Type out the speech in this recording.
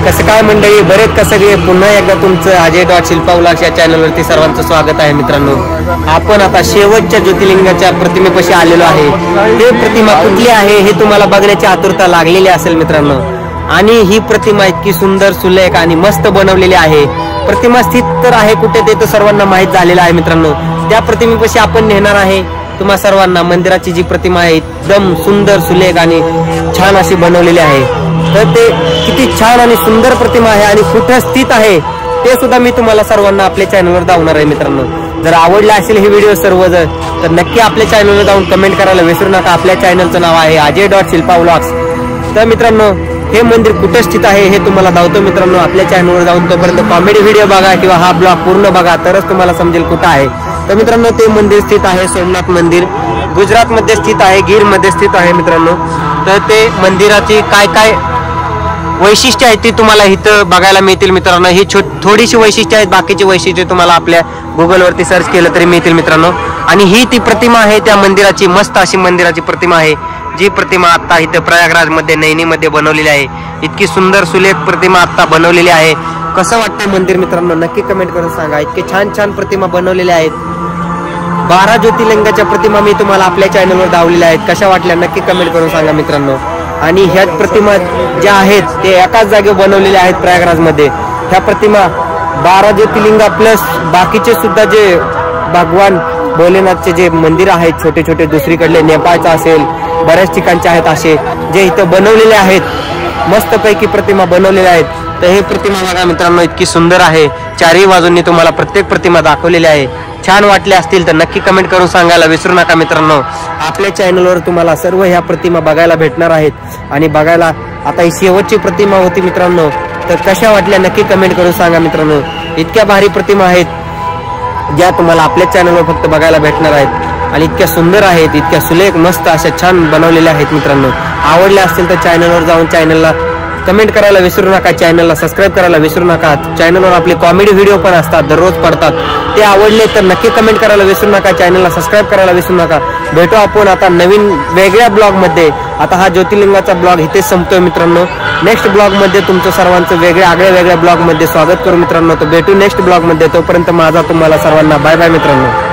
कसं काय मंडळी, बरेच का सगळे, पुन्हा एकदा तुमचं अजय.शिल्पा या चॅनलवरती सर्वांचं स्वागत आहे मित्रांनो. आपण आता शेवटच्या ज्योतिर्लिंगाच्या प्रतिमेपाशी आलेलो आहे. ते प्रतिमा कुठली आहे हे तुम्हाला बघण्याची आतुरता लागलेली असेल मित्रांनो. आणि ही प्रतिमा इतकी सुंदर, सुलेख आणि मस्त बनवलेली आहे. प्रतिमा स्थित तर आहे कुठे ते तर सर्वांना माहीत झालेलं आहे मित्रांनो. त्या प्रतिमेपाशी आपण नेणार आहे तुम्हा सर्वांना. मंदिराची जी प्रतिमा आहे एकदम सुंदर, सुलेख आणि छान अशी बनवलेली आहे. तर ते किती छान आणि सुंदर प्रतिमा आहे आणि कुठे स्थित आहे ते सुद्धा मी तुम्हाला सर्वांना आपल्या चॅनलवर दाखवणार आहे मित्रांनो. जर आवडला असेल हे व्हिडिओ सर्व तर नक्की आपल्या चॅनलवर जाऊन कमेंट करायला विसरू नका. आपल्या चॅनलचं नाव आहे अजय.शिल्पा. तर मित्रांनो, हे मंदिर कुठे स्थित आहे हे तुम्हाला दाखवतो मित्रांनो. आपल्या चॅनलवर जाऊन तोपर्यंत कॉमेडी व्हिडिओ बघा किंवा हा ब्लॉग पूर्ण बघा, तरच तुम्हाला समजेल कुठं आहे. तर मित्रांनो, ते मंदिर स्थित आहे सोमनाथ मंदिर. गुजरात मध्ये स्थित आहे, गिर मध्ये स्थित आहे मित्रांनो. तर ते मंदिराची काय काय वैशिष्ट्य आहेत ती तुम्हाला इथं बघायला मिळतील मित्रांनो. ही थोडीशी वैशिष्ट्य आहेत, बाकीची वैशिष्ट्य तुम्हाला आपल्या गुगलवरती सर्च केलं तरी मिळतील मित्रांनो. आणि ही ती प्रतिमा आहे त्या मंदिराची, मस्त अशी मंदिराची प्रतिमा आहे. जी प्रतिमा आता इथं प्रयागराज मध्ये, नैनीमध्ये बनवलेली आहे. इतकी सुंदर, सुलेख प्रतिमा आता बनवलेली आहे. कसं वाटतंय मंदिर मित्रांनो, नक्की कमेंट करून सांगा. इतके छान छान प्रतिमा बनवलेल्या आहेत. 12 ज्योतिर्लिंगाच्या प्रतिमा मी तुम्हाला आपल्या चॅनलवर दाखवलेल्या आहेत. कशा वाटल्या नक्की कमेंट करून सांगा मित्रांनो. आणि ह्या प्रतिमा ज्या आहेत ते एकाच जागेवर बनवलेल्या आहेत प्रयागराज मध्ये. ह्या प्रतिमा 12 ज्योतिर्लिंगा प्लस बाकीचे सुद्धा जे भगवान भोलेनाथचे जे मंदिर आहेत छोटे छोटे, दुसरीकडले नेपाळचा असेल, बऱ्याच ठिकाणचे आहेत असे जे इथं बनवलेले आहेत. मस्तपैकी प्रतिमा बनवलेल्या आहेत. तर हे प्रतिमा बघा मित्रांनो, इतकी सुंदर आहे. चारही बाजूंनी तुम्हाला प्रत्येक प्रतिमा दाखवलेली आहे. छान वाटले असतील तर नक्की कमेंट करून सांगायला विसरू नका मित्रांनो. आपल्या चॅनलवर तुम्हाला सर्व ह्या प्रतिमा बघायला भेटणार आहेत. आणि बघायला आता ही शेवटची प्रतिमा होती मित्रांनो. तर कशा वाटल्या नक्की कमेंट करून सांगा मित्रांनो. इतक्या भारी प्रतिमा आहेत ज्या तुम्हाला आपल्या चॅनलवर फक्त बघायला भेटणार आहेत. आणि इतक्या सुंदर आहेत, इतक्या सुलेख, मस्त अशा छान बनवलेल्या आहेत मित्रांनो. आवडल्या असतील तर चॅनलवर जाऊन चॅनलला कमेंट करायला विसरू नका. चॅनलला सबस्क्राईब करायला विसरू नका. चॅनलवर आपले कॉमेडी व्हिडिओ पण असतात, दररोज पडतात. ते आवडले तर नक्की कमेंट करायला विसरू नका. चॅनलला सबस्क्राईब करायला विसरू नका. भेटू आपण आता नवीन वेगळ्या ब्लॉग मध्ये. आता हा ज्योतिर्लिंगाचा ब्लॉग इथेच संपतोय मित्रांनो. नेक्स्ट ब्लॉग मध्ये तुमचं सर्वांचं वेगळ्या ब्लॉग मध्ये स्वागत करू मित्रांनो. तर भेटू नेक्स्ट ब्लॉग मध्ये. तोपर्यंत माझा तुम्हाला सर्वांना बाय बाय मित्रांनो.